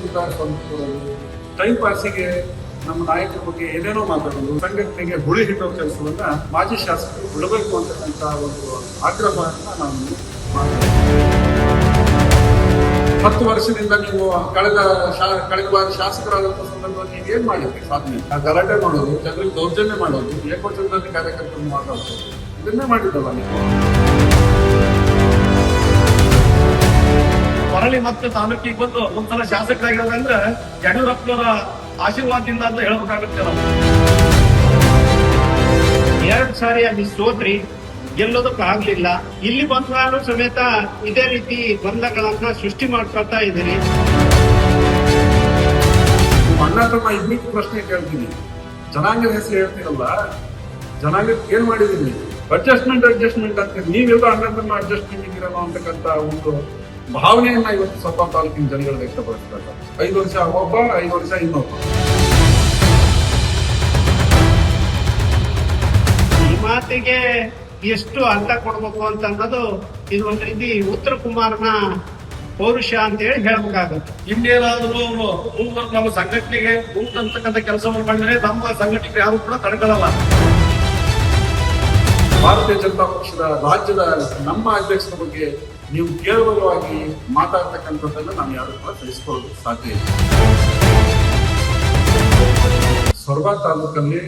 ಸೋತಿದ್ದ ಸ್ವಲ್ಪ ಕೊಡೋದು, ಟೈಮ್ ಪಾಸಿಗೆ ನಮ್ಮ ನಾಯಕರ ಬಗ್ಗೆ ಏನೇನೋ ಮಾತಾಡೋದು, ಸಂಘಟನೆಗೆ ಹುಳಿ ಹಿಟ್ಟೋ ಕೆಲಸವನ್ನ ಮಾಜಿ ಶಾಸಕರು ಬಿಡಬೇಕು ಅಂತಕ್ಕಂಥ ಒಂದು ಆಗ್ರಹವನ್ನ ನಾವು ಮಾಡ್ತೀವಿ. 10 ವರ್ಷದಿಂದ ನೀವು ಕಳೆದ ಬಾರಿ ಶಾಸಕರಾದಂತಹ ಸಂದರ್ಭದಲ್ಲಿ ನೀವು ಏನ್ ಮಾಡಿದ್ರಿ ಸಾಧನೆ? ಗಲಾಟೆ ಮಾಡೋದು, ಜನರಿಗೆ ದೌರ್ಜನ್ಯ ಮಾಡೋದು, ಏಕವಚನದಲ್ಲಿ ಕಾರ್ಯಕರ್ತರು ಮಾತಾಡೋದು, ಇದನ್ನೇ ಮಾಡಿದ್ದಲ್ಲ ನೀವು. ಮರಳಿ ಮತ್ತೆ ತಾಲೂಕಿಗೆ ಬಂದು ಒಂದ್ಸಲ ಶಾಸಕರಾಗಿರೋದಂದ್ರೆ ಯಡಿಯೂರಪ್ಪನವರ ಆಶೀರ್ವಾದದಿಂದ ಅಂತ ಹೇಳ್ಬೇಕಾಗುತ್ತೆ ನಾವು. 2 ಸಾರಿ ಅಲ್ಲಿ ಸೋತ್ರಿ, ಗೆಲ್ಲೋದಕ್ಕೆ ಆಗ್ಲಿಲ್ಲ. ಇಲ್ಲಿ ಬಂದ್ರೂ ಸಮೇತ ಇದೇ ರೀತಿ ಗೊಂದಲಗಳನ್ನ ಸೃಷ್ಟಿ ಮಾಡ್ಕೊಳ್ತಾ ಇದ್ದೀರಿ. ಅಣ್ಣ ತಮ್ಮ ಇಬ್ಬರಿಗೂ ಪ್ರಶ್ನೆ ಕೇಳ್ತೀನಿ. ಜನಾಂಗದ ಹೆಸರು ಹೇಳ್ತೀರಲ್ಲ, ಜನಾಂಗಕ್ಕೆ ಏನ್ ಮಾಡಿದೀನಿ? ಅಡ್ಜಸ್ಟ್ಮೆಂಟ್ ಅಂತ ನೀವೆಲ್ಲ ಅಣ್ಣ ತಮ್ಮ ಅಡ್ಜಸ್ಟ್ಮೆಂಟ್ ಇದ್ದೀರಲ್ಲ ಅಂತಕ್ಕಂಥ ಒಂದು ಭಾವನೆಯನ್ನ ಇವತ್ತು ಸೊಪ್ಪ ತಾಲೂಕಿನ ಜನಗಳು ವ್ಯಕ್ತಪಡಿಸ್ತಾರೆ. 5 ವರ್ಷ ಒಬ್ಬ, 5 ವರ್ಷ ಇನ್ನೊಬ್ಬ. ಈ ಮಾತಿಗೆ ಎಷ್ಟು ಅರ್ಥ ಕೊಡ್ಬೇಕು ಅಂತ ಅನ್ನೋದು ಇದು ಒಂದು ರೀತಿ ಉತ್ತರ ಕುಮಾರನ ಪೌರುಷ ಅಂತ ಹೇಳಿ ಹೇಳ್ಬೇಕಾಗುತ್ತೆ. ಇನ್ನೇನಾದ್ರೂ ನಮ್ಮ ಸಂಘಟನೆಗೆ ಅಂತಕ್ಕಂಥ ಕೆಲಸವನ್ನು ಮಾಡಿದ್ರೆ ನಮ್ಮ ಸಂಘಟನೆಗೆ ಯಾರು ಕೂಡ ತಡೆಗಳಲ್ಲ. ಭಾರತೀಯ ಜನತಾ ಪಕ್ಷದ ರಾಜ್ಯದ ನಮ್ಮ ಅಧ್ಯಕ್ಷರ ಬಗ್ಗೆ ನೀವು ಕೇವಲವಾಗಿ ಮಾತಾಡ್ತಕ್ಕಂಥದ್ದನ್ನು ನಾವು ಯಾರು ಕೂಡ ತಿಳಿಸ್ಕೊಳ್ಳೋದು ಸಾಧ್ಯ ಇಲ್ಲ. ಸೊರಬ ತಾಲೂಕಲ್ಲಿ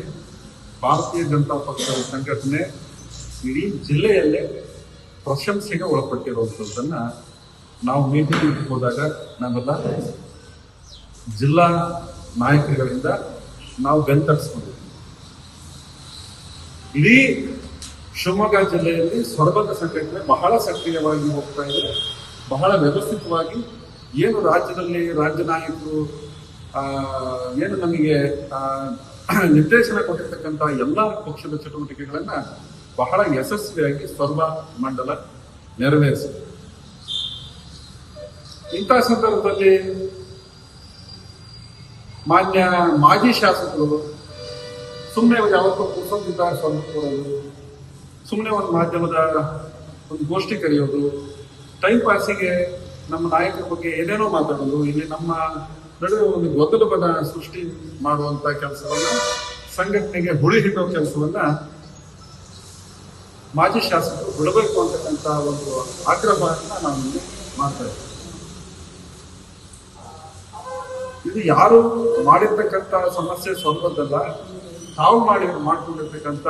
ಭಾರತೀಯ ಜನತಾ ಪಕ್ಷದ ಸಂಘಟನೆ ಇಡೀ ಜಿಲ್ಲೆಯಲ್ಲೇ ಪ್ರಶಂಸೆಗೆ ಒಳಪಟ್ಟಿರುವಂಥದ್ದನ್ನ ನಾವು ಮೀಟಿಂಗ್ ಹೋದಾಗ ನಾವೆಲ್ಲ ಜಿಲ್ಲಾ ನಾಯಕರುಗಳಿಂದ ನಾವು ಬೆಂತರಿಸ್ಕೊಂಡಿದ್ವಿ. ಇಡೀ ಶಿವಮೊಗ್ಗ ಜಿಲ್ಲೆಯಲ್ಲಿ ಸೊರಬದ ಸಂಘಟನೆ ಬಹಳ ಸಕ್ರಿಯವಾಗಿ ಹೋಗ್ತಾ ಇದೆ. ಬಹಳ ವ್ಯವಸ್ಥಿತವಾಗಿ ಏನು ರಾಜ್ಯದಲ್ಲಿ ರಾಜ್ಯ ನಾಯಕರು ಏನು ನಮಗೆ ನಿರ್ದೇಶನ ಕೊಟ್ಟಿರ್ತಕ್ಕಂಥ ಎಲ್ಲ ಪಕ್ಷದ ಚಟುವಟಿಕೆಗಳನ್ನ ಬಹಳ ಯಶಸ್ವಿಯಾಗಿ ಸೊರಬ ಮಂಡಲ ನೆರವೇರಿಸಿದೆ. ಇಂಥ ಸಂದರ್ಭದಲ್ಲಿ ಮಾನ್ಯ ಮಾಜಿ ಶಾಸಕರು ಸುಮ್ಮನೆ ಯಾವತ್ತೂ ಪುಸ್ತಕದಿಂದ ಸ್ವಲ್ಪ ಕೊಡೋದು, ಸುಮ್ಮನೆ ಒಂದು ಮಾಧ್ಯಮದ ಒಂದು ಗೋಷ್ಠಿ ಕರೆಯೋದು, ಟೈಮ್ ಪಾಸಿಗೆ ನಮ್ಮ ನಾಯಕರ ಬಗ್ಗೆ ಏನೇನೋ ಮಾತಾಡೋದು, ಇಲ್ಲಿ ನಮ್ಮ ನಡುವೆ ಒಂದು ಗೊಂದಲದ ಸೃಷ್ಟಿ ಮಾಡುವಂತ ಕೆಲಸವನ್ನ, ಸಂಘಟನೆಗೆ ಹುಳಿ ಹಿಟ್ಟೋ ಕೆಲಸವನ್ನ ಮಾಜಿ ಶಾಸಕರು ಬಿಡಬೇಕು ಅಂತಕ್ಕಂಥ ಒಂದು ಆಗ್ರಹವನ್ನ ನಾವು ಮಾಡ್ತಾ ಇದ್ದೀವಿ. ಇದು ಯಾರು ಮಾಡಿರ್ತಕ್ಕಂಥ ಸಮಸ್ಯೆ ಸ್ವಲ್ಪದಲ್ಲ, ತಾವು ಮಾಡ್ಕೊಂಡಿರ್ತಕ್ಕಂಥ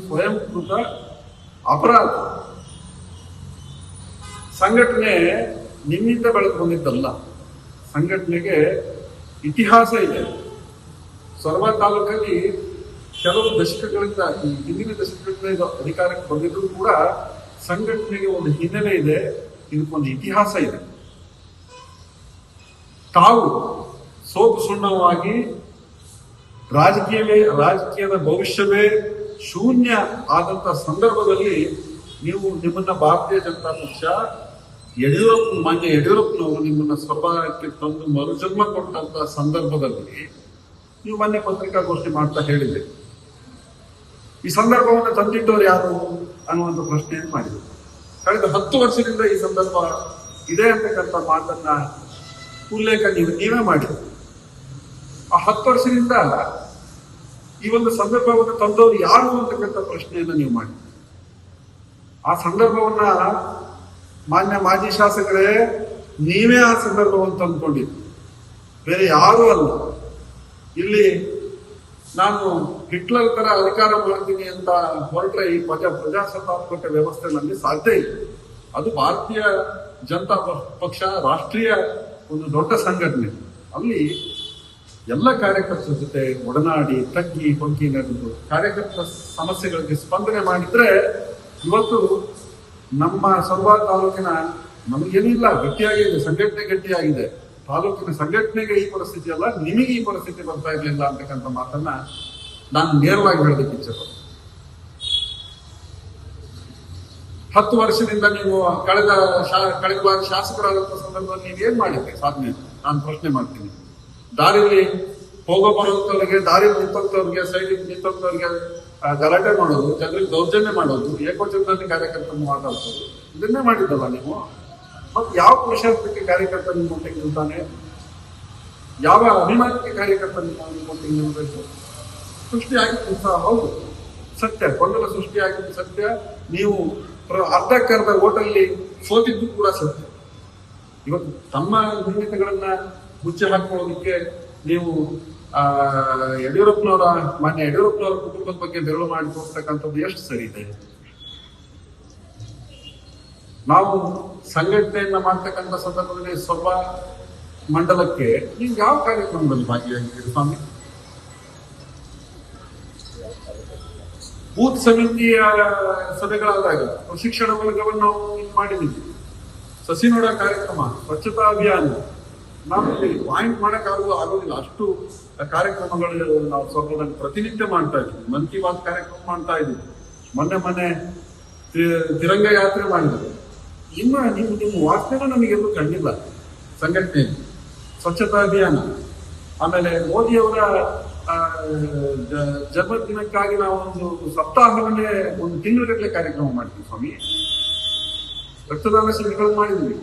ಸ್ವಯಂಕೃತ ಅಪರಾಧ. ಸಂಘಟನೆ ನಿಮ್ಮಿಂದ ಬೆಳೆದು ಬಂದಿದ್ದಲ್ಲ, ಸಂಘಟನೆಗೆ ಇತಿಹಾಸ ಇದೆ. ಸೊರಬ ತಾಲೂಕಲ್ಲಿ ಕೆಲವು ದಶಕಗಳಿಂದ, ಈ ಹಿಂದಿನ ದಶಕಗಳಿಂದ ಅಧಿಕಾರಕ್ಕೆ ಬಂದಿದ್ರು ಕೂಡ ಸಂಘಟನೆಗೆ ಒಂದು ಹಿನ್ನೆಲೆ ಇದೆ, ಇದಕ್ಕೊಂದು ಇತಿಹಾಸ ಇದೆ. ತಾವು ಸೋಪು ಸುಣ್ಣವಾಗಿ ರಾಜಕೀಯದ ಭವಿಷ್ಯವೇ ಶೂನ್ಯ ಆದಂತ ಸಂದರ್ಭದಲ್ಲಿ ನೀವು ನಿಮ್ಮನ್ನ ಭಾರತೀಯ ಜನತಾ ಪಕ್ಷ ಮಾನ್ಯ ಯಡಿಯೂರಪ್ಪನವರು ನಿಮ್ಮನ್ನ ಸೊರಬಕ್ಕೆ ತಂದು ಮರುಜನ್ಮ ಕೊಟ್ಟಂತ ಸಂದರ್ಭದಲ್ಲಿ ನೀವು ಮೊನ್ನೆ ಪತ್ರಿಕಾಗೋಷ್ಠಿ ಮಾಡ್ತಾ ಹೇಳಿದೆ, ಈ ಸಂದರ್ಭವನ್ನು ತಂದಿಟ್ಟವರು ಯಾರು ಅನ್ನುವಂಥ ಪ್ರಶ್ನೆಯನ್ನು ಮಾಡಿದ್ರು. ಕಳೆದ 10 ವರ್ಷದಿಂದ ಈ ಸಂದರ್ಭ ಇದೆ ಅಂತಕ್ಕಂಥ ಮಾತನ್ನ ಉಲ್ಲೇಖ ನೀವೇ ಮಾಡಿದ್ರು. ಆ 10 ವರ್ಷದಿಂದ ಈ ಒಂದು ಸಂದರ್ಭವನ್ನು ತಂದವರು ಯಾರು ಅಂತಕ್ಕಂಥ ಪ್ರಶ್ನೆಯನ್ನ ನೀವು ಮಾಡಿ. ಆ ಸಂದರ್ಭವನ್ನ ಮಾನ್ಯ ಮಾಜಿ ಶಾಸಕರೇ ನೀವೇ ಆ ಸಂದರ್ಭವನ್ನು ತಂದುಕೊಂಡಿದ್ದು, ಬೇರೆ ಯಾರೂ ಅಲ್ಲ. ಇಲ್ಲಿ ನಾನು ಹಿಟ್ಲರ್ ತರ ಅಧಿಕಾರ ಮಾಡ್ತೀನಿ ಅಂತ ಹೊರಟ್ರೆ ಈ ಪ್ರಜಾಸತ್ತಾತ್ಮಕ ವ್ಯವಸ್ಥೆನಲ್ಲಿ ಸಾಧ್ಯ ಇಲ್ಲ. ಅದು ಭಾರತೀಯ ಜನತಾ ಪಕ್ಷ ರಾಷ್ಟ್ರೀಯ ಒಂದು ದೊಡ್ಡ ಸಂಘಟನೆ. ಅಲ್ಲಿ ಎಲ್ಲ ಕಾರ್ಯಕರ್ತರ ಜೊತೆ ಒಡನಾಡಿ ತಗ್ಗಿ ಬಗ್ಗಿ ನಡೆದು ಕಾರ್ಯಕರ್ತರ ಸಮಸ್ಯೆಗಳಿಗೆ ಸ್ಪಂದನೆ ಮಾಡಿದ್ರೆ ಇವತ್ತು ನಮ್ಮ ಸೊರಬ ತಾಲೂಕಿನ ನಮಗೇನಿಲ್ಲ, ಗಟ್ಟಿಯಾಗಿದೆ, ಸಂಘಟನೆ ಗಟ್ಟಿಯಾಗಿದೆ. ತಾಲೂಕಿನ ಸಂಘಟನೆಗೆ ಈ ಪರಿಸ್ಥಿತಿ ಅಲ್ಲ, ನಿಮಗೆ ಈ ಪರಿಸ್ಥಿತಿ ಬರ್ತಾ ಇರಲಿಲ್ಲ ಅಂತಕ್ಕಂಥ ಮಾತನ್ನ ನಾನು ನೇರವಾಗಿ ಹೇಳೋದಕ್ಕೆ ಇಚ್ಛೆಪಡ್ತೀನಿ. 10 ವರ್ಷದಿಂದ ನೀವು ಕಳೆದ ಬಾರಿ ಶಾಸಕರಾದಂತಹ ಸಂದರ್ಭದಲ್ಲಿ ನೀವು ಏನ್ ಮಾಡಿದ್ರಿ ಸಾಧನೆ? ನಾನು ಪ್ರಶ್ನೆ ಮಾಡ್ತೀನಿ. ದಾರಿಯಲ್ಲಿ ಹೋಗೋ ಬರುವಂತವ್ರಿಗೆ, ದಾರಿ ನಿಂತವ್ರಿಗೆ, ಸೈಡಿಗೆ ನಿಂತವ್ರಿಗೆ ಗಲಾಟೆ ಮಾಡೋದು, ಜನರಿಗೆ ದೌರ್ಜನ್ಯ ಮಾಡೋದು, ಏಕವಚನದಲ್ಲಿ ಕಾರ್ಯಕರ್ತರನ್ನು ಮಾತಾಡ್ಸೋದು, ಇದನ್ನೇ ಮಾಡಿದ್ದಲ್ಲ ನೀವು. ಮತ್ತೆ ಯಾವ ಪುರುಷಾರ್ಥಕ್ಕೆ ಕಾರ್ಯಕರ್ತ ನಿಮ್ಮ ಮಟ್ಟಿಗೆ ನಿಲ್ತಾನೆ? ಯಾವ ಅಭಿಮಾನಕ್ಕೆ ಕಾರ್ಯಕರ್ತ ನಿಮ್ಮಬೇಕು ಸೃಷ್ಟಿಯಾಗಿದ್ದು ಸಹ ಹೌದು ಸತ್ಯ, ಗೊಂದಲ ಸೃಷ್ಟಿಯಾಗಿದ್ದು ಸತ್ಯ. ನೀವು ಅರ್ಧಕ್ಕರ್ಧ ಓಟಲ್ಲಿ ಸೋತಿದ್ದು ಕೂಡ ಸತ್ಯ. ಇವತ್ತು ತಮ್ಮ ನ್ಯೂನತೆಗಳನ್ನ ಮುಚ್ಚಿ ಹಾಕೊಳ್ಳೋದಕ್ಕೆ ನೀವು ಮಾನ್ಯ ಯಡಿಯೂರಪ್ಪನವರ ಕುಟುಂಬದ ಬಗ್ಗೆ ಬೆರಳು ಮಾಡಿ ತೋರಿಸ್ತಕ್ಕಂಥದ್ದು ಎಷ್ಟು ಸರಿ ಇದೆ? ನಾವು ಸಂಘಟನೆಯನ್ನ ಮಾಡ್ತಕ್ಕಂಥ ಸಂದರ್ಭದಲ್ಲಿ ಸ್ವಲ್ಪ ಮಂಡಲಕ್ಕೆ ನೀವು ಯಾವ ಕಾರ್ಯಕ್ರಮದಲ್ಲಿ ಭಾಗಿಯಾಗಿದ್ದೀರಿ ಸ್ವಾಮಿ? ಬೂತ್ ಸಮಿತಿಯ ಸಭೆಗಳಾದಾಗ ಪ್ರಶಿಕ್ಷಣ ವರ್ಗವನ್ನು ನಾವು ಮಾಡಿದ್ದೀವಿ. ಸಸಿ ನೋಡ ಕಾರ್ಯಕ್ರಮ, ಸ್ವಚ್ಛತಾ ಅಭಿಯಾನ, ನಾವು ಪಾಯಿಂಟ್ ಮಾಡಕ್ ಆಗೋದಿಲ್ಲ ಅಷ್ಟು ಕಾರ್ಯಕ್ರಮಗಳು ನಾವು ಸ್ವಲ್ಪದಲ್ಲಿ ಪ್ರತಿನಿತ್ಯ ಮಾಡ್ತಾ ಇದ್ವಿ. ಮನ್ ಕಿ ಬಾತ್ ಕಾರ್ಯಕ್ರಮ ಮಾಡ್ತಾ ಇದ್ವಿ. ಮೊನ್ನೆ ತಿರಂಗ ಯಾತ್ರೆ ಮಾಡಿದ್ವಿ. ಇನ್ನು ನಿಮ್ಮ ವಾಸನೆನೂ ನಮಗೆಲ್ಲೂ ಕಂಡಿಲ್ಲ ಸಂಘಟನೆ. ಸ್ವಚ್ಛತಾ ಅಭಿಯಾನ, ಆಮೇಲೆ ಮೋದಿಯವರ ಜನ್ಮದಿನಕ್ಕಾಗಿ ನಾವು ಒಂದು ಸಪ್ತಾಹವನ್ನೇ ಒಂದು ತಿಂಗಳಗಟ್ಟಲೆ ಕಾರ್ಯಕ್ರಮ ಮಾಡ್ತೀವಿ ಸ್ವಾಮಿ. ರಕ್ತದಾನ ಶಿಬಿರಗಳನ್ನು ಮಾಡಿದ್ವಿ,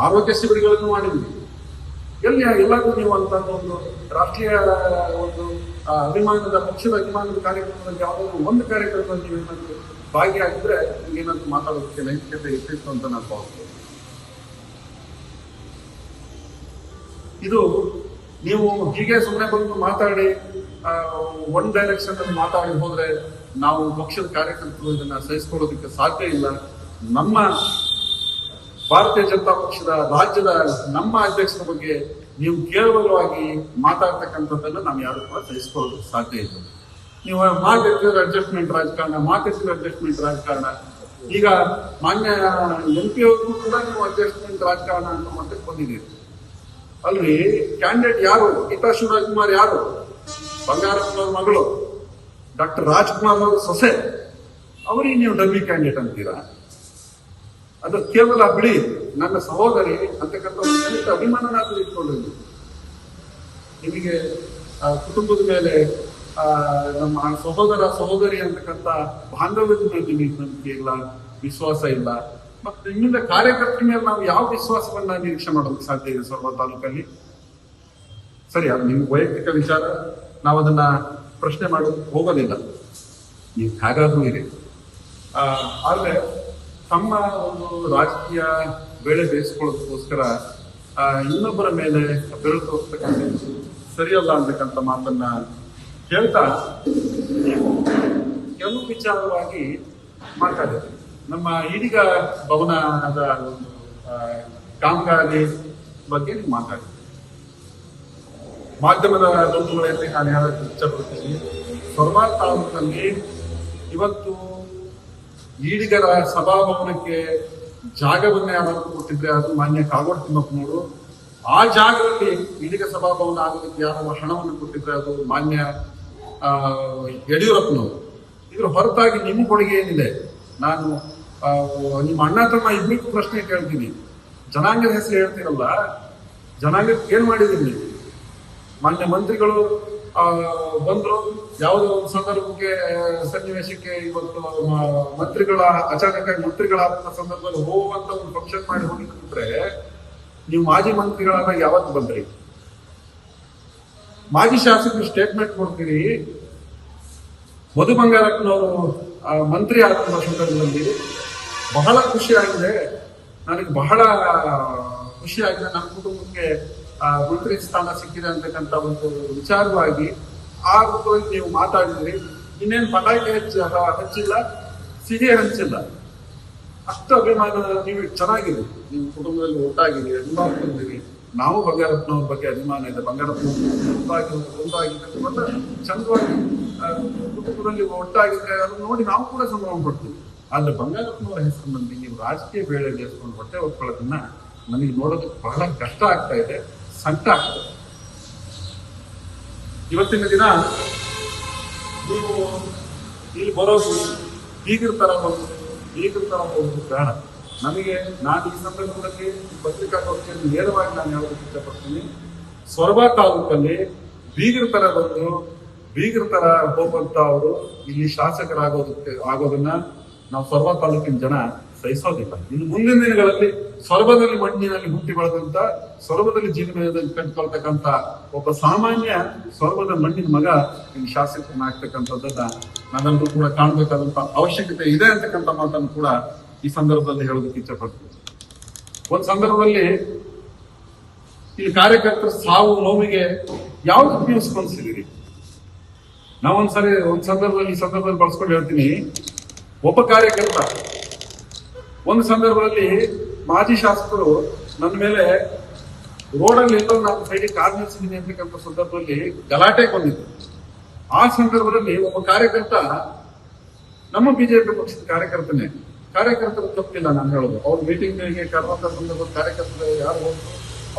ಆರೋಗ್ಯ ಶಿಬಿರಗಳನ್ನು ಮಾಡಿದ್ವಿ. ಎಲ್ಲರಿಗೂ ನೀವು ಅಂತ ಒಂದು ರಾಷ್ಟ್ರೀಯ ಒಂದು ಅಭಿಮಾನದ ಪಕ್ಷದ ಅಭಿಮಾನದ ಕಾರ್ಯಕ್ರಮದಲ್ಲಿ ಯಾವುದಾದ್ರು ಒಂದು ಕಾರ್ಯಕ್ರಮದಲ್ಲಿ ನೀವೇನಾದ್ರು ಭಾಗಿಯಾಗಿದ್ರೆ ಏನಾದ್ರು ಮಾತಾಡೋದಕ್ಕೆ ನೈತಿಕತೆ ಇರ್ತಿತ್ತು ಅಂತ ನಾನು ಭಾವಿಸ್ತೇನೆ. ಇದು ನೀವು ಹೀಗೆ ಸುಮ್ಮನೆ ಬಂದು ಮಾತಾಡಿ ಒನ್ ಡೈರೆಕ್ಷನ್ ಅಲ್ಲಿ ಮಾತಾಡಿ ಹೋದ್ರೆ ನಾವು ಪಕ್ಷದ ಕಾರ್ಯಕರ್ತರು ಇದನ್ನ ಸಹಿಸಿಕೊಳ್ಳೋದಕ್ಕೆ ಸಾಧ್ಯ ಇಲ್ಲ. ನಮ್ಮ ಭಾರತೀಯ ಜನತಾ ಪಕ್ಷದ ರಾಜ್ಯದ ನಮ್ಮ ಅಧ್ಯಕ್ಷರ ಬಗ್ಗೆ ನೀವು ಕೇವಲವಾಗಿ ಮಾತಾಡ್ತಕ್ಕಂಥದ್ದನ್ನು ನಾವು ಯಾರು ಕೂಡ ಸಹಿಸಿಕೊಳ್ಳೋದಕ್ಕೆ ಸಾಧ್ಯ ಇಲ್ಲ. ನೀವು ಮಾತೆತ್ತಿದ್ರೆ ಅಡ್ಜಸ್ಟ್ಮೆಂಟ್ ರಾಜಕಾರಣ. ಈಗ ಮಾನ್ಯ MP ಅವ್ರಿಗೂ ಕೂಡ ನೀವು ಅಡ್ಜಸ್ಟ್ಮೆಂಟ್ ರಾಜಕಾರಣ ಅಂತ ಮಟ್ಟಕ್ಕೆ ಬಂದಿದ್ದೀರಿ ಅಲ್ರಿ. ಕ್ಯಾಂಡಿಡೇಟ್ ಯಾರು? ಗೀತಾ ಶಿವರಾಜ್ಕುಮಾರ್ ಯಾರು? ಬಂಗಾರಪ್ಪನವ್ರ ಮಗಳು, ಡಾಕ್ಟರ್ ರಾಜ್ಕುಮಾರ್ ಅವ್ರ ಸೊಸೆ. ಅವರಿಗೆ ನೀವು ಡಮ್ಮಿ ಕ್ಯಾಂಡಿಡೇಟ್ ಅಂತೀರಾ? ಅದು ಕೇವಲ ಬಿಡಿ ನನ್ನ ಸಹೋದರಿ ಅಂತಕ್ಕಂಥ ಒಂದು ಅಭಿಮಾನನಾದ್ರೂ ಇಟ್ಕೊಂಡಿದ್ವಿ. ನಿಮಗೆ ಕುಟುಂಬದ ಮೇಲೆ ನಮ್ಮ ಸಹೋದರ ಸಹೋದರಿ ಅಂತಕ್ಕಂಥ ಬಾಂಧವ್ಯದ ಮೇಲೆ ನಿಮಗೆ ನಂಬಿಕೆ ಇಲ್ಲ, ವಿಶ್ವಾಸ ಇಲ್ಲ. ಮತ್ತೆ ಇನ್ನಿಂದ ಕಾರ್ಯಕರ್ತರ ಮೇಲೆ ನಾವು ಯಾವ ವಿಶ್ವಾಸವನ್ನ ನಿರೀಕ್ಷೆ ಮಾಡೋದಕ್ಕೆ ಸಾಧ್ಯ ಇದೆ ಸೊರಬ ತಾಲೂಕಲ್ಲಿ? ಸರಿ, ಅದು ನಿಮ್ಗೆ ವೈಯಕ್ತಿಕ ವಿಚಾರ, ನಾವು ಅದನ್ನ ಪ್ರಶ್ನೆ ಮಾಡೋದಕ್ಕೆ ಹೋಗೋದಿಲ್ಲ. ನೀವು ಹೇಗಾದ್ರೂ ಇದೆ. ಆದ್ರೆ ತಮ್ಮ ಒಂದು ರಾಜಕೀಯ ಬೇಳೆ ಬೇಯಿಸ್ಕೊಳ್ಳೋದಕ್ಕೋಸ್ಕರ ಇನ್ನೊಬ್ಬರ ಮೇಲೆ ಬೆರಳು ತೋರಿಸ್ತಕ್ಕಂಥ ಸರಿಯಲ್ಲ ಅಂತಕ್ಕಂಥ ಮಾತನ್ನ ಹೇಳ್ತಾ ಕೆಲವು ವಿಚಾರವಾಗಿ ಮಾತಾಡಿದ್ರು. ನಮ್ಮ ಈಡಿಗ ಭವನದ ಒಂದು ಕಾಮಗಾರಿ ಬಗ್ಗೆ ನೀವು ಮಾತಾಡಿ. ಮಾಧ್ಯಮದ ಬಂಧುಗಳಲ್ಲಿ ನಾನು ಹೇಳಕ್ಕೆ ಇಷ್ಟಪಡ್ತೀನಿ, ಸೊರಬ ತಾಲೂಕಿನಲ್ಲಿ ಇವತ್ತು ಈಡಿಗರ ಸಭಾಭವನಕ್ಕೆ ಜಾಗವನ್ನೇ ಯಾರು ಕೊಟ್ಟಿದ್ರೆ ಅದು ಮಾನ್ಯ ಕಾಗೋಡು ತಿಮ್ಮಪ್ಪನವರು. ಆ ಜಾಗದಲ್ಲಿ ಈಡಿಗ ಸಭಾಭವನ ಆಗೋದಕ್ಕೆ ಯಾರು ಹಣವನ್ನು ಕೊಟ್ಟಿದ್ರೆ ಅದು ಮಾನ್ಯ ಯಡಿಯೂರಪ್ಪನವರು. ಇದ್ರ ಹೊರತಾಗಿ ನಿಮ್ಮ ಕೊಡುಗೆ ಏನಿದೆ? ನಾನು ನಿಮ್ಮ ಅಣ್ಣ ತಮ್ಮ ಇಬ್ಬರಿಗೂ ಪ್ರಶ್ನೆ ಕೇಳ್ತೀನಿ. ಜನಾಂಗದ ಹೆಸರು ಹೇಳ್ತೀರಲ್ಲ, ಜನಾಂಗಕ್ಕೆ ಏನ್ ಮಾಡಿದೀರಿ ನೀವು? ಮಾನ್ಯ ಮಂತ್ರಿಗಳು ಬಂದ್ರು, ಯಾವುದೋ ಒಂದು ಸಂದರ್ಭಕ್ಕೆ ಸನ್ನಿವೇಶಕ್ಕೆ ಇವತ್ತು ಮಂತ್ರಿಗಳ ಅಚಾನಕ್ಕಾಗಿ ಮಂತ್ರಿಗಳಾದ ಸಂದರ್ಭದಲ್ಲಿ ಹೋಗುವಂತ ಒಂದು ಫಂಕ್ಷನ್ ಮಾಡಿ ಹೋಗಿದ್ರೆ ನೀವು ಮಾಜಿ ಮಂತ್ರಿಗಳಾದ ಯಾವತ್ತು ಬಂದ್ರಿ? ಮಾಜಿ ಶಾಸಕರು ಸ್ಟೇಟ್ಮೆಂಟ್ ಕೊಡ್ತೀರಿ. ಮಧು ಬಂಗಾರಪ್ಪನವರು ಮಂತ್ರಿ ಆದ ಸಂದರ್ಭದಲ್ಲಿ ಬಹಳ ಖುಷಿಯಾಗಿದೆ, ನನಗೆ ಬಹಳ ಖುಷಿಯಾಗಿದೆ, ನನ್ನ ಕುಟುಂಬಕ್ಕೆ ಮಂತ್ರಿ ಸ್ಥಾನ ಸಿಕ್ಕಿದೆ ಅಂತಕ್ಕಂಥ ಒಂದು ವಿಚಾರವಾಗಿ ಆ ರೂಪದಲ್ಲಿ ನೀವು ಮಾತಾಡಿದ್ರಿ. ಇನ್ನೇನು ಪಟಾಕಿ ಹಚ್ಚಿಲ್ಲ, ಸಿಹಿ ಹಂಚಿಲ್ಲ, ಅಷ್ಟು ಅಭಿಮಾನ. ನೀವು ಚೆನ್ನಾಗಿದೆ, ನಿಮ್ಮ ಕುಟುಂಬದಲ್ಲಿ ಒಟ್ಟಾಗಿದೆ, ಅಭಿಮಾನ ಬಂದಿರಿ. ನಾವು ಬಂಗಾರಪ್ಪನವ್ರ ಬಗ್ಗೆ ಅಭಿಮಾನ ಇದೆ, ಬಂಗಾರಪ್ಪನವ್ರು ಒಂದಾಗಿದೆ ಚಂದವಾಗಿ ಕುಟುಂಬದಲ್ಲಿ ಒಟ್ಟಾಗಿದೆ. ಅದನ್ನ ನೋಡಿ ನಾವು ಕೂಡ ಸಂಭ್ರಮ ಪಡ್ತೀವಿ. ಆದ್ರೆ ಬಂಗಾರಪ್ಪನವರ ಹೆಸರಿನಲ್ಲಿ ನೀವು ರಾಜಕೀಯ ಬೇಳೆ ಬೇಯಿಸ್ಕೊಂಡು ಹೊಟ್ಟೆ ಹೊತ್ಕೊಳ್ಳೋದನ್ನ ನನಗೆ ನೋಡೋದಕ್ಕೆ ಬಹಳ ಕಷ್ಟ ಆಗ್ತಾ ಇದೆ, ಸಂಕಟ ಆಗ್ತದೆ. ಇವತ್ತಿನ ದಿನ ನೀವು ಇಲ್ಲಿ ಬರೋದು ಬೀಗರ ಹೋಗೋದು ಬೇಡ. ನನಗೆ ನಾನು ಈ ಸಂದರ್ಭದಲ್ಲಿ ಪತ್ರಿಕಾಗೋಷ್ಠಿಯಲ್ಲಿ ನೇರವಾಗಿ ನಾನು ಹೇಳೋದಕ್ಕೆ ಇಷ್ಟಪಡ್ತೀನಿ, ಸೊರಬ ತಾಲೂಕಲ್ಲಿ ಬೀಗರ ತರ ಬಂದು ಬೀಗರ ತರ ಹೋಗುವಂತ ಅವರು ಇಲ್ಲಿ ಶಾಸಕರಾಗೋದನ್ನ ನಾವು ಸೊರಬ ತಾಲೂಕಿನ ಜನ ಸಹಿಸೋದಿಲ್ಲ. ಇನ್ನು ಮುಂದಿನ ದಿನಗಳಲ್ಲಿ ಸೊರಬದಲ್ಲಿ ಮಣ್ಣಿನಲ್ಲಿ ಹುಟ್ಟಿ ಬೆಳೆದಂತ ಸೊರಬದಲ್ಲಿ ಜೀವನದಲ್ಲಿ ಕಂಡುಕೊಳ್ತಕ್ಕಂತ ಒಬ್ಬ ಸಾಮಾನ್ಯ ಸೊರಬದ ಮಣ್ಣಿನ ಮಗ ಈ ಶಾಸಕನಾಗ್ತಕ್ಕಂಥದ್ದನ್ನ ನಾವೆಲ್ಲರೂ ಕೂಡ ಕಾಣಬೇಕಾದಂತ ಅವಶ್ಯಕತೆ ಇದೆ ಅಂತಕ್ಕಂಥ ಮಾತನ್ನು ಕೂಡ ಈ ಸಂದರ್ಭದಲ್ಲಿ ಹೇಳೋದಕ್ಕೆ ಇಚ್ಛಪಡ್ತೀನಿ. ಒಂದ್ ಸಂದರ್ಭದಲ್ಲಿ ಇಲ್ಲಿ ಕಾರ್ಯಕರ್ತರ ಸಾವು ನೋವಿಗೆ ಯಾವ್ದು ನೀವು ಸ್ಪಂದಿಸಿದಿರಿ? ಒಂದ್ ಸಂದರ್ಭದಲ್ಲಿ ಬಳಸ್ಕೊಂಡು ಹೇಳ್ತೀನಿ. ಒಬ್ಬ ಕಾರ್ಯಕರ್ತ ಒಂದು ಸಂದರ್ಭದಲ್ಲಿ ಮಾಜಿ ಶಾಸಕರು ನನ್ನ ಮೇಲೆ ರೋಡಲ್ಲಿ ಎಲ್ಲೋ ನಾನು ಸೈಡಿಗೆ ಕಾರ್ ನಿಲ್ಸಿದ್ದೀನಿ ಅಂತಕ್ಕಂಥ ಸಂದರ್ಭದಲ್ಲಿ ಗಲಾಟೆ ಬಂದಿತ್ತು. ಆ ಸಂದರ್ಭದಲ್ಲಿ ಒಬ್ಬ ಕಾರ್ಯಕರ್ತ, ನಮ್ಮ ಬಿಜೆಪಿ ಪಕ್ಷದ ಕಾರ್ಯಕರ್ತರ ತಪ್ಪಿಲ್ಲ ನಾನು ಹೇಳೋದು. ಅವ್ರ ಮೀಟಿಂಗ್ಗೆ ಕರೆದಂತ ಸಂದರ್ಭದಲ್ಲಿ ಕಾರ್ಯಕರ್ತರು ಯಾರು ಹೋದ್ರು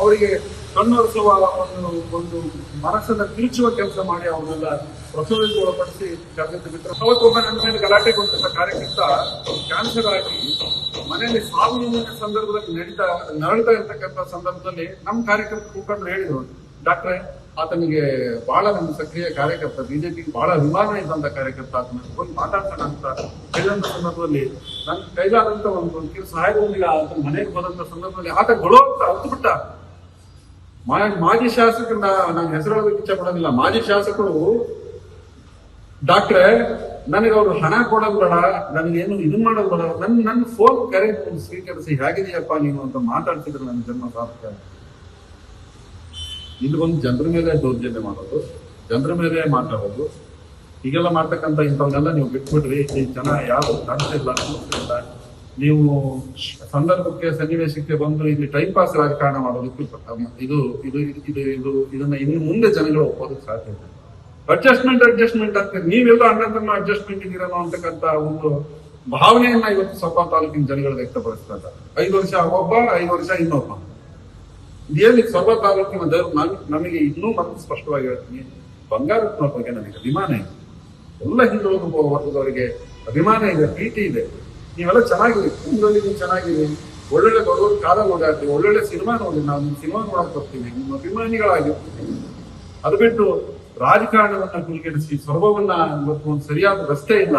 ಅವರಿಗೆ ಕಣ್ಣೊರೆಸುವ ಒಂದು ಮನಸ್ಸನ್ನ ತಿರುಚುವ ಕೆಲಸ ಮಾಡಿ ಅವ್ರನ್ನೆಲ್ಲ ಪ್ರಚೋದನೆಗೆ ಒಳಪಡಿಸಿ ಕರೆದಿದ್ದು ಬಿಟ್ಟರು. ಅವತ್ತೊಬ್ಬ ನನ್ನ ಮೇಲೆ ಗಲಾಟೆ ಕೊಟ್ಟಂತ ಕಾರ್ಯಕರ್ತ ಕ್ಯಾನ್ಸರ್ ಆಗಿ ಮನೆಯಲ್ಲಿ ಸಾವು ನೋವಿನ ಸಂದರ್ಭದಲ್ಲಿ ನರಳ್ತಾ ಇರ್ತಕ್ಕಂಥ ಸಂದರ್ಭದಲ್ಲಿ ನಮ್ಮ ಕಾರ್ಯಕರ್ತರು ಕೂತ್ಕೊಂಡು ಹೇಳಿದ್ರು, ಡಾಕ್ಟ್ರೆ ಆತನಿಗೆ ಬಹಳ ನಮ್ಮ ಸಕ್ರಿಯ ಕಾರ್ಯಕರ್ತ, ಬಿಜೆಪಿಗೆ ಬಹಳ ಅಭಿಮಾನ ಇದ್ದಂತ ಕಾರ್ಯಕರ್ತ, ಆತನ ಬಂದು ಮಾತಾಡ್ತಾನ ಅಂತ ಹೇಳಿದಂತ ಸಂದರ್ಭದಲ್ಲಿ ನನ್ನ ಕೈಲಾದಂತ ಒಂದು ಸಹಾಯದೊಂದಿಗೆ ಆತನ ಮನೆಗೆ ಹೋದಂತ ಸಂದರ್ಭದಲ್ಲಿ ಆತ ಗೊಳೋ ಅಂತ ಹತ್ತು ಬಿಟ್ಟ. ಮಾಜಿ ಶಾಸಕರು, ನಾನು ಹೆಸರು ಹೇಳೋದಕ್ಕೆ ಇಚ್ಛೆ ಪಡೋದಿಲ್ಲ, ಮಾಜಿ ಶಾಸಕರು ಡಾಕ್ಟ್ರೆ ನನಗೆ ಅವರು ಹಣ ಕೊಡೋದು ಬೇಡ, ನನಗೇನು ಇದು ಮಾಡೋದು ಬೇಡ, ನನ್ನ ಫೋನ್ ಕರೆ ಸ್ವೀಕರಿಸಿ ಹೇಗಿದೆಯಪ್ಪ ನೀನು ಅಂತ ಮಾತಾಡ್ತಿದ್ರು. ನನ್ನ ಜನ್ಮ ಸಾರ್ಥಕ. ಇಲ್ಲಿ ಒಂದು ಜನರ ಮೇಲೆ ದೌರ್ಜನ್ಯ ಮಾಡೋದು, ಜನರ ಮೇಲೆ ಮಾತಾಡೋದು, ಹೀಗೆಲ್ಲ ಮಾಡ್ತಕ್ಕಂಥ ಇಂಥವನ್ನೆಲ್ಲ ನೀವು ಬಿಟ್ಬಿಡ್ರಿ. ಈ ಜನ ಯಾರು ಕಾಣ್ತಿಲ್ಲ, ನೀವು ಸಂದರ್ಭಕ್ಕೆ ಸನ್ನಿವೇಶಕ್ಕೆ ಬಂದು ಇಲ್ಲಿ ಟೈಮ್ ಪಾಸ್ ರಾಜಕಾರಣ ಮಾಡೋದಕ್ಕೆ ಇದನ್ನ ಇನ್ನು ಮುಂದೆ ಜನಗಳು ಒಪ್ಪೋದಕ್ಕೆ ಸಾಧ್ಯ ಇದೆ. ಅಡ್ಜಸ್ಟ್ಮೆಂಟ್ ಅಂತ ನೀವೆಲ್ಲ ಅಣ್ಣತಮ್ಮ ಅಡ್ಜಸ್ಟ್ಮೆಂಟ್ ಇದ್ದೀರನೋ ಅಂತಕ್ಕಂಥ ಒಂದು ಭಾವನೆಯನ್ನ ಇವತ್ತು ಸೊರಬ ತಾಲೂಕಿನ ಜನಗಳು ವ್ಯಕ್ತಪಡಿಸ್ತಾ ಇದ್ದಾರೆ. 5 ವರ್ಷ ಒಬ್ಬ, 5 ವರ್ಷ ಇನ್ನೊಬ್ಬ. ಇದೇನು ಸೊರಬ ತಾಲೂಕಿನ ನಮಗೆ ಇನ್ನೂ ಮತ್ತೆ ಸ್ಪಷ್ಟವಾಗಿ ಹೇಳ್ತೀನಿ, ಬಂಗಾರಪ್ಪನ ಬಗ್ಗೆ ನನಗೆ ಅಭಿಮಾನ ಇದೆ. ಎಲ್ಲ ಹಿಂದುಳಿದ ವರ್ಗದವರಿಗೆ ಅಭಿಮಾನ ಇದೆ, ಪ್ರೀತಿ ಇದೆ. ನೀವೆಲ್ಲ ಚೆನ್ನಾಗಿರಿ, ಕುಂದಲ್ಲಿ ನೀವು ಚೆನ್ನಾಗಿರಿ, ಒಳ್ಳೊಳ್ಳೆ ಬಡವರು ಕಾಲ ಓಡಾಡ್ತೀವಿ, ಒಳ್ಳೊಳ್ಳೆ ಸಿನಿಮಾ ನೋಡಿ, ನಾವು ನಿಮ್ಮ ಸಿನಿಮಾ ನೋಡಕ್ ಬರ್ತೀವಿ, ನಿಮ್ಮ ಅಭಿಮಾನಿಗಳಾಗಿರ್ತೀವಿ. ಅದು ಬಿಟ್ಟು ರಾಜಕಾರಣವನ್ನ ಗುರಿಗೆಡಿಸಿ ಸೊರಬವನ್ನ ಇವತ್ತು ಒಂದು ಸರಿಯಾದ ರಸ್ತೆ ಇಲ್ಲ,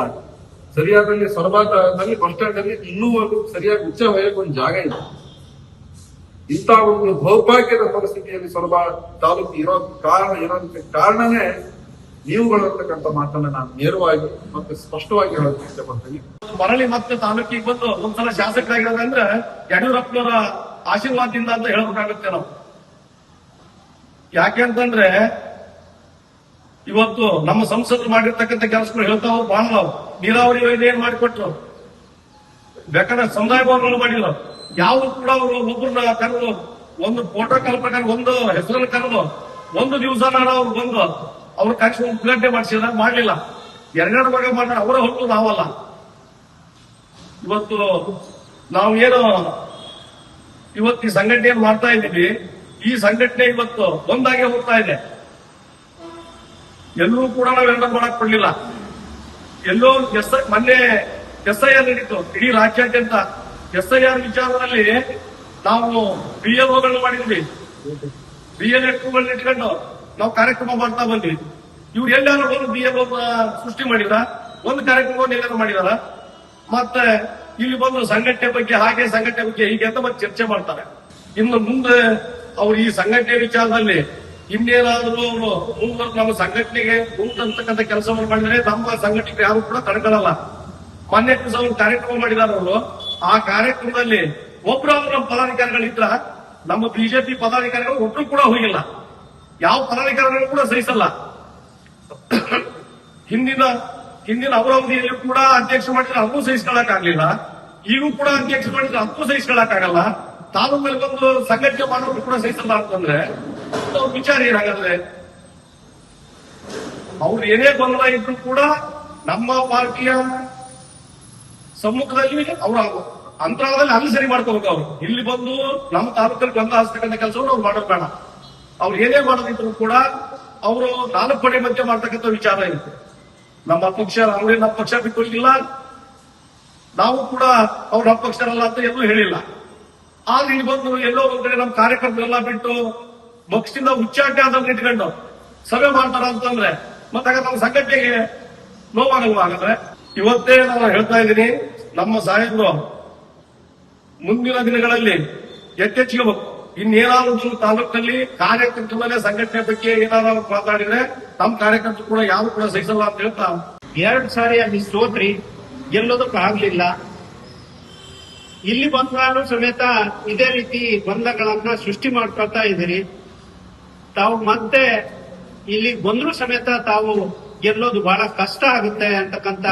ಸರಿಯಾದಲ್ಲಿ ಸೊರಬದಲ್ಲಿ ಬಸ್ ಸ್ಟ್ಯಾಂಡ್ ಅಲ್ಲಿ ಇನ್ನೂ ಸರಿಯಾಗಿ ಉಚ್ಚ ವಯಕ್ಕೆ ಒಂದು ಜಾಗ ಇಲ್ಲ. ಇಂಥ ಒಂದು ದೌರ್ಭಾಗ್ಯದ ಪರಿಸ್ಥಿತಿಯಲ್ಲಿ ಸೊರಬ ತಾಲೂಕು ಇರೋದಕ್ಕೆ ಕಾರಣನೇ ನೀವುಗಳು ಅಂತಕ್ಕಂಥ ಮಾತನ್ನ ನಾನು ನೇರವಾಗಿ ಮತ್ತೆ ಸ್ಪಷ್ಟವಾಗಿ ಹೇಳೋದಕ್ಕೆ ಇಷ್ಟಪಡ್ತೀನಿ. ಮರಳಿ ಮತ್ತೆ ತಾಲೂಕಿಗೆ ಬಂದು ಒಂದ್ಸಲ ಶಾಸಕರಾಗಿರೋದಂದ್ರೆ ಯಡಿಯೂರಪ್ಪನವರ ಆಶೀರ್ವಾದದಿಂದ ಅಂತ ಹೇಳ್ಬೇಕಾಗುತ್ತೆ ನಾವು. ಯಾಕೆಂತಂದ್ರೆ ಇವತ್ತು ನಮ್ಮ ಸಂಸದರು ಮಾಡಿರ್ತಕ್ಕಂಥ ಕೆಲಸಗಳು ಹೇಳ್ತಾ ಹೋದ್ ಬಹಳ ನಾವು. ನೀರಾವರಿ ಯೋಜನೆ ಏನ್ ಮಾಡಿಕೊಟ್ರು, ಬೇಕಾದ್ರೆ ಸಮುದಾಯ ಭವನಗಳು ಮಾಡಿದ್ರು. ಯಾವುದು ಕೂಡ ಅವರು ಒಬ್ಬರನ್ನ ಕರೆದು ಒಂದು ಪ್ರೋಟೋಕಾಲ್ ಪ್ರಕಾರ ಒಂದು ಹೆಸರನ್ನು ಕರೆದು ಒಂದು ದಿವಸ ಅವ್ರು ಬಂದು ಅವ್ರ ಕಕ್ಷ ಉದ್ಘಾಟನೆ ಮಾಡಿಸಿದ ಮಾಡ್ಲಿಲ್ಲ. ಎರಡೆರಡು ಭಾಗ ಮಾಡಿದ್ರೆ ಅವರ ಹೊತ್ತು ನಾವಲ್ಲ. ಇವತ್ತು ನಾವು ಏನು ಇವತ್ತು ಈ ಸಂಘಟನೆ ಮಾಡ್ತಾ ಇದ್ದೀವಿ, ಈ ಸಂಘಟನೆ ಇವತ್ತು ಒಂದಾಗೆ ಹೋಗ್ತಾ ಇದೆ. ಎಲ್ಲರೂ ಕೂಡ ನಾವು ಎರಡರ ಮಾಡಕ್ ಕೊಡ್ಲಿಲ್ಲ. ಎಲ್ಲೋ ಮೊನ್ನೆ SIR ನಡೀತು ಇಡೀ ರಾಜ್ಯಾದ್ಯಂತ. SIR ವಿಚಾರದಲ್ಲಿ ನಾವು BLOಗಳನ್ನ ಮಾಡಿದ್ವಿ, BLO ಇಟ್ಕೊಂಡು ನಾವು ಕಾರ್ಯಕ್ರಮ ಮಾಡ್ತಾ ಬಂದ್ವಿ. ಇವ್ರು ಎಲ್ಲಾರು ಒಂದು BLO ಸೃಷ್ಟಿ ಮಾಡಿದ, ಒಂದು ಕಾರ್ಯಕ್ರಮವನ್ನು ಎಲ್ಲಾರು ಮಾಡಿದಾರ. ಮತ್ತೆ ಇಲ್ಲಿ ಬಂದು ಸಂಘಟನೆ ಬಗ್ಗೆ ಹಾಗೆ ಸಂಘಟನೆ ಬಗ್ಗೆ ಹೀಗೆ ಅಂತ ಮತ್ತೆ ಚರ್ಚೆ ಮಾಡ್ತಾರೆ. ಇನ್ನು ಮುಂದೆ ಅವ್ರು ಈ ಸಂಘಟನೆ ವಿಚಾರದಲ್ಲಿ ಇನ್ನೇನಾದ್ರೂ ಅವರು ಮುಂದೆ ನಮ್ಮ ಸಂಘಟನೆಗೆ ಮುಂದಂತಕ್ಕಂಥ ಕೆಲಸವನ್ನು ಮಾಡಿದ್ರೆ ನಮ್ಮ ಸಂಘಟನೆಗೆ ಯಾರು ಕೂಡ ತಡ್ಕೊಳ್ಳಲ್ಲ. ಮೊನ್ನೆ ದಿವಸ ಒಂದು ಕಾರ್ಯಕ್ರಮ ಮಾಡಿದಾರೆ ಅವರು. ಆ ಕಾರ್ಯಕ್ರಮದಲ್ಲಿ ಒಬ್ರು ನಮ್ಮ ಪದಾಧಿಕಾರಿಗಳಿದ್ರ, ನಮ್ಮ ಬಿಜೆಪಿ ಪದಾಧಿಕಾರಿಗಳು ಒಬ್ರು ಕೂಡ ಹೋಗಿಲ್ಲ. ಯಾವ ಪದಾಧಿಕಾರಿಗಳು ಕೂಡ ಸಹಿಸಲ್ಲ. ಹಿಂದಿನ ಅವಧಿಯಲ್ಲಿ ಕೂಡ ಅಧ್ಯಕ್ಷ ಮಾಡಿದ್ರೆ ಅದನ್ನು ಸಹಿಸ್ಕೊಳ್ಳಕ್ ಆಗ್ಲಿಲ್ಲ. ಈಗೂ ಕೂಡ ಅಧ್ಯಕ್ಷ ಮಾಡಿದ್ರೆ ಅದನ್ನು ಸಹಿಸ್ಕೊಳ್ಳಕ್ ಆಗಲ್ಲ. ತಾಲೂಕಲ್ಲಿ ಬಂದು ಸಂಘಟನೆ ಮಾಡೋರು ಕೂಡ ಸಹಿಸಲ್ಲ ಅಂತಂದ್ರೆ ಅವ್ರ ವಿಚಾರ ಏನಾಗತ್ತೆ? ಅವ್ರು ಏನೇ ಗೊಂದಲ ಇದ್ರು ಕೂಡ ನಮ್ಮ ಪಾರ್ಟಿಯ ಸಮ್ಮುಖದಲ್ಲಿ ಅವರ ಅಂತರಾಳದಲ್ಲಿ ಅಲ್ಲಿ ಸರಿ ಮಾಡ್ಕೋಬೇಕು. ಅವ್ರು ಇಲ್ಲಿ ಬಂದು ನಮ್ಮ ತಾಲೂಕಲ್ಲಿ ಗೊಂದಲ ಹಚ್ತಕ್ಕಂಥ ಕೆಲಸವನ್ನು ಅವ್ರು ಮಾಡೋದು ಬೇಡ. ಅವ್ರು ಏನೇ ಮಾಡೋದಿದ್ರು ಕೂಡ ಅವರು 4 ಪಡೆ ಮಧ್ಯೆ ಮಾಡ್ತಕ್ಕಂಥ ವಿಚಾರ ಇರುತ್ತೆ. ನಮ್ಮ ಪಕ್ಷ ಅವ್ರಿಗೆ ನಮ್ಮ ಪಕ್ಷ ಬಿಟ್ಟೋಗಿಲ್ಲ, ನಾವು ಕೂಡ ಅವ್ರ ನಮ್ಮ ಪಕ್ಷರಲ್ಲ ಅಂತ ಎಲ್ಲೂ ಹೇಳಿಲ್ಲ. ಆದ್ರೆ ಇಲ್ಲಿ ಬಂದು ಎಲ್ಲೋ ಒಂದ್ ಕಡೆ ನಮ್ಮ ಕಾರ್ಯಕರ್ತರೆಲ್ಲ ಬಿಟ್ಟು ಪಕ್ಷದಿಂದ ಉಚ್ಚಾಟನೆ ಆದಲ್ಲಿ ಇಟ್ಕೊಂಡು ಸಭೆ ಮಾಡ್ತಾರ ಅಂತಂದ್ರೆ ಮತ್ತೆ ನಮ್ಮ ಸಂಘಟನೆಗೆ ನೋವಾಗಲ್ವ? ಹಾಗಾದ್ರೆ ಇವತ್ತೇ ನಾನು ಹೇಳ್ತಾ ಇದ್ದೀನಿ, ನಮ್ಮ ಸಾಹೇಬರು ಮುಂದಿನ ದಿನಗಳಲ್ಲಿ ಎಚ್ಚೆತ್ತಬೇಕು. ಇನ್ನೇನಾದ್ರೂ ತಾಲೂಕಿನಲ್ಲಿ ಕಾರ್ಯಕರ್ತರ ಮೇಲೆ ಸಂಘಟನೆ ಬಗ್ಗೆ ಏನಾದ್ರು ಮಾತಾಡಿದ್ರೆ ನಮ್ಮ ಕಾರ್ಯಕರ್ತರು ಕೂಡ ಯಾರು ಕೂಡ ಸಹಿಸಲ್ಲ ಅಂತ ಹೇಳ್ತಾ 2 ಸಾರಿ ಅಲ್ಲಿ ಸೋತ್ರಿ, ಗೆಲ್ಲೋದಕ್ಕೆ ಆಗ್ಲಿಲ್ಲ. ಇಲ್ಲಿ ಬಂದಾರು ಸಮೇತ ಇದೇ ರೀತಿ ಗೊಂದಲಗಳನ್ನ ಸೃಷ್ಟಿ ಮಾಡ್ಕೊಳ್ತಾ ಇದ್ದೀರಿ. ತಾವು ಮತ್ತೆ ಇಲ್ಲಿ ಬಂದ್ರು ಸಮೇತ ತಾವು ಗೆಲ್ಲೋದು ಬಹಳ ಕಷ್ಟ ಆಗುತ್ತೆ ಅಂತಕ್ಕಂತ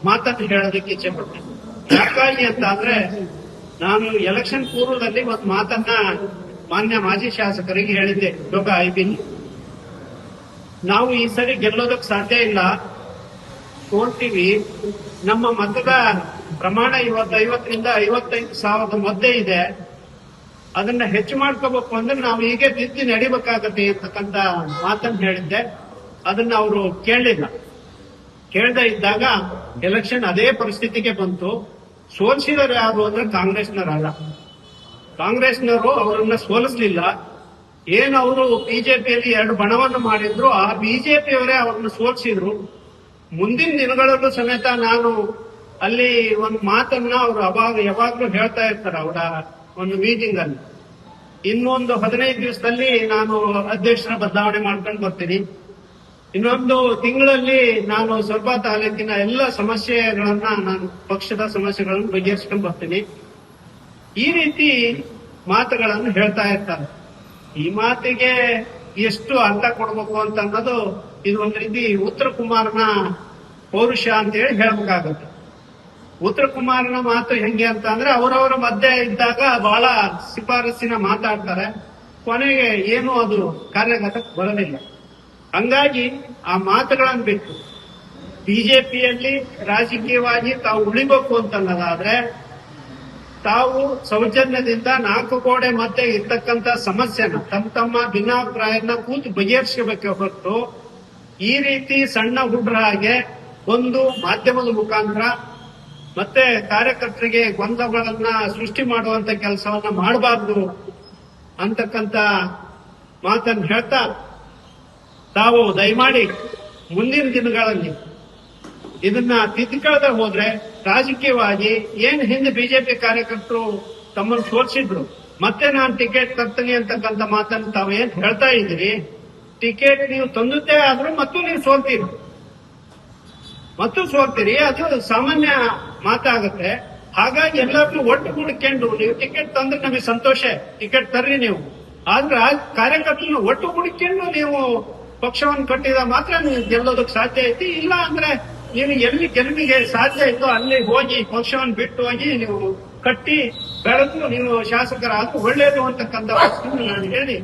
ಮಾತನ್ನು ಹೇಳೋದಕ್ಕೆ ಇಚ್ಛೆ ಪಡ್ತೇನೆ. ಯಾಕಾಗಿ ಅಂತ ಅಂದ್ರೆ, ನಾನು ಎಲೆಕ್ಷನ್ ಪೂರ್ವದಲ್ಲಿ ಒಂದು ಮಾತನ್ನ ಮಾನ್ಯ ಮಾಜಿ ಶಾಸಕರಿಗೆ ಹೇಳಿದ್ದೆ. ಲೋಕ ಐಬಿನ್, ನಾವು ಈ ಸರಿ ಗೆಲ್ಲೋದಕ್ಕೆ ಸಾಧ್ಯ ಇಲ್ಲ, ನೋಡ್ತೀವಿ. ನಮ್ಮ ಮತದ ಪ್ರಮಾಣ ಇವತ್ತು 50ರಿಂದ 55,000 ಮಧ್ಯೆ ಇದೆ. ಅದನ್ನ ಹೆಚ್ಚು ಮಾಡ್ಕೋಬೇಕು ಅಂದ್ರೆ ನಾವು ಹೀಗೆ ತಿದ್ದಿ ನಡಿಬೇಕಾಗತ್ತೆ ಅಂತಕ್ಕಂತ ಮಾತನ್ನು ಹೇಳಿದ್ದೆ. ಅದನ್ನ ಅವರು ಕೇಳಲಿಲ್ಲ. ಕೇಳದೆ ಇದ್ದಾಗ ಎಲೆಕ್ಷನ್ ಅದೇ ಪರಿಸ್ಥಿತಿಗೆ ಬಂತು. ಸೋಲಿಸಿದವರು ಯಾರು ಅಂದ್ರೆ ಕಾಂಗ್ರೆಸ್ನವರಲ್ಲ. ಕಾಂಗ್ರೆಸ್ನವರು ಅವರನ್ನ ಸೋಲಿಸಲಿಲ್ಲ. ಏನು ಅವರು ಬಿಜೆಪಿಯಲ್ಲಿ 2 ಬಣವನ್ನು ಮಾಡಿದ್ರು, ಆ ಬಿಜೆಪಿಯವರೇ ಅವರನ್ನು ಸೋಲಿಸಿದ್ರು. ಮುಂದಿನ ದಿನಗಳಲ್ಲೂ ಸಮೇತ ನಾನು ಅಲ್ಲಿ ಒಂದು ಮಾತನ್ನ ಅವರು ಯಾವಾಗ್ಲೂ ಹೇಳ್ತಾ ಇರ್ತಾರೆ ಅವರ ಒಂದು ಮೀಟಿಂಗ್ ಅಲ್ಲಿ. ಇನ್ನೊಂದು 15 ದಿವಸದಲ್ಲಿ ನಾನು ಅಧ್ಯಕ್ಷರ ಬದಲಾವಣೆ ಮಾಡ್ಕೊಂಡು ಬರ್ತೀನಿ. ಇನ್ನೊಂದು ತಿಂಗಳಲ್ಲಿ ನಾನು ಸ್ವಲ್ಪ ತಾಲೂಕಿನ ಎಲ್ಲ ಸಮಸ್ಯೆಗಳನ್ನ, ನಾನು ಪಕ್ಷದ ಸಮಸ್ಯೆಗಳನ್ನು ಬಗೆಹರಿಸ್ಕೊಂಡು ಬರ್ತೀನಿ. ಈ ರೀತಿ ಮಾತುಗಳನ್ನು ಹೇಳ್ತಾ ಇರ್ತಾರೆ. ಈ ಮಾತಿಗೆ ಎಷ್ಟು ಅರ್ಥ ಕೊಡ್ಬೇಕು ಅಂತ ಅನ್ನೋದು ಇದು ಒಂದು ರೀತಿ ಉತ್ತರ ಕುಮಾರನ ಪೌರುಷ ಅಂತ ಹೇಳಿ ಹೇಳ್ಬೇಕಾಗುತ್ತೆ. ಉತ್ತರ ಕುಮಾರನ ಮಾತು ಹೆಂಗೆ ಅಂತ ಅಂದ್ರೆ, ಅವರವರ ಮಧ್ಯೆ ಇದ್ದಾಗ ಬಹಳ ಶಿಫಾರಸ್ಸಿನ ಮಾತಾಡ್ತಾರೆ, ಕೊನೆಗೆ ಏನು ಅದು ಕಾರ್ಯಗತಕ್ಕೆ ಬರೋದಿಲ್ಲ. ಹಂಗಾಗಿ ಆ ಮಾತುಗಳನ್ನು ಬಿಟ್ಟು ಬಿಜೆಪಿಯಲ್ಲಿ ರಾಜಕೀಯವಾಗಿ ತಾವು ಉಳಿಬೇಕು ಅಂತನ್ನೋದಾದ್ರೆ, ತಾವು ಸೌಜನ್ಯದಿಂದ 4 ಗೋಡೆ ಮಧ್ಯೆ ಇರ್ತಕ್ಕಂಥ ಸಮಸ್ಯೆನ ತಮ್ಮ ಭಿನ್ನಾಭಿಪ್ರಾಯನ ಕೂತು ಬಗೆಹರಿಸಬೇಕೆ ಹೊರತು ಈ ರೀತಿ ಸಣ್ಣ ಹುಡ್ರ ಹಾಗೆ ಒಂದು ಮಾಧ್ಯಮದ ಮುಖಾಂತರ ಮತ್ತೆ ಕಾರ್ಯಕರ್ತರಿಗೆ ಗೊಂದಲಗಳನ್ನ ಸೃಷ್ಟಿ ಮಾಡುವಂತ ಕೆಲಸವನ್ನ ಮಾಡಬಾರ್ದು ಅಂತಕ್ಕಂಥ ಮಾತನ್ನು ಹೇಳ್ತಾ, ತಾವು ದಯಮಾಡಿ ಮುಂದಿನ ದಿನಗಳಲ್ಲಿ ಇದನ್ನ ತಿದ್ದುಕೊಳ್ಳದೆ ಹೋದ್ರೆ ರಾಜಕೀಯವಾಗಿ ಏನು ಹಿಂದೆ ಬಿಜೆಪಿ ಕಾರ್ಯಕರ್ತರು ತಮ್ಮನ್ನು ಸೋಲಿಸಿದ್ರು, ಮತ್ತೆ ನಾನು ಟಿಕೆಟ್ ತರ್ತೀನಿ ಅಂತಕ್ಕಂಥ ಮಾತನ್ನು ತಾವು ಏನ್ ಹೇಳ್ತಾ ಇದ್ದೀರಿ, ಟಿಕೆಟ್ ನೀವು ತಂದುತ್ತೇ ಆದ್ರೂ ಮತ್ತು ನೀವು ಸೋಲ್ತೀರಿ. ಅದು ಸಾಮಾನ್ಯ ಮಾತಾಗುತ್ತೆ. ಹಾಗಾಗಿ ಎಲ್ಲರನ್ನೂ ಒಟ್ಟು ಹುಡುಕೊಂಡು ನೀವು ಟಿಕೆಟ್ ತಂದ್ರೆ ನಮಗೆ ಸಂತೋಷ, ಟಿಕೆಟ್ ತರ್ರಿ ನೀವು. ಆದ್ರೆ ಕಾರ್ಯಕರ್ತರನ್ನು ಒಟ್ಟು ಹುಡುಕೊಂಡು ನೀವು ಪಕ್ಷವನ್ನು ಕಟ್ಟಿದ ಮಾತ್ರ ನೀವು ಗೆಲ್ಲೋದಕ್ಕೆ ಸಾಧ್ಯ ಐತಿ. ಇಲ್ಲ ಅಂದ್ರೆ ನೀವು ಎಲ್ಲಿ ಗೆಲುವಿಗೆ ಸಾಧ್ಯ ಇತ್ತು ಅಲ್ಲಿ ಹೋಗಿ ಪಕ್ಷವನ್ನು ಬಿಟ್ಟು ಹೋಗಿ ನೀವು ಕಟ್ಟಿ ಬೆಳೆದು ನೀವು ಶಾಸಕರಾದ್ರೂ ಒಳ್ಳೇದು ಅಂತಕ್ಕಂಥ ನಾನು ಹೇಳಿ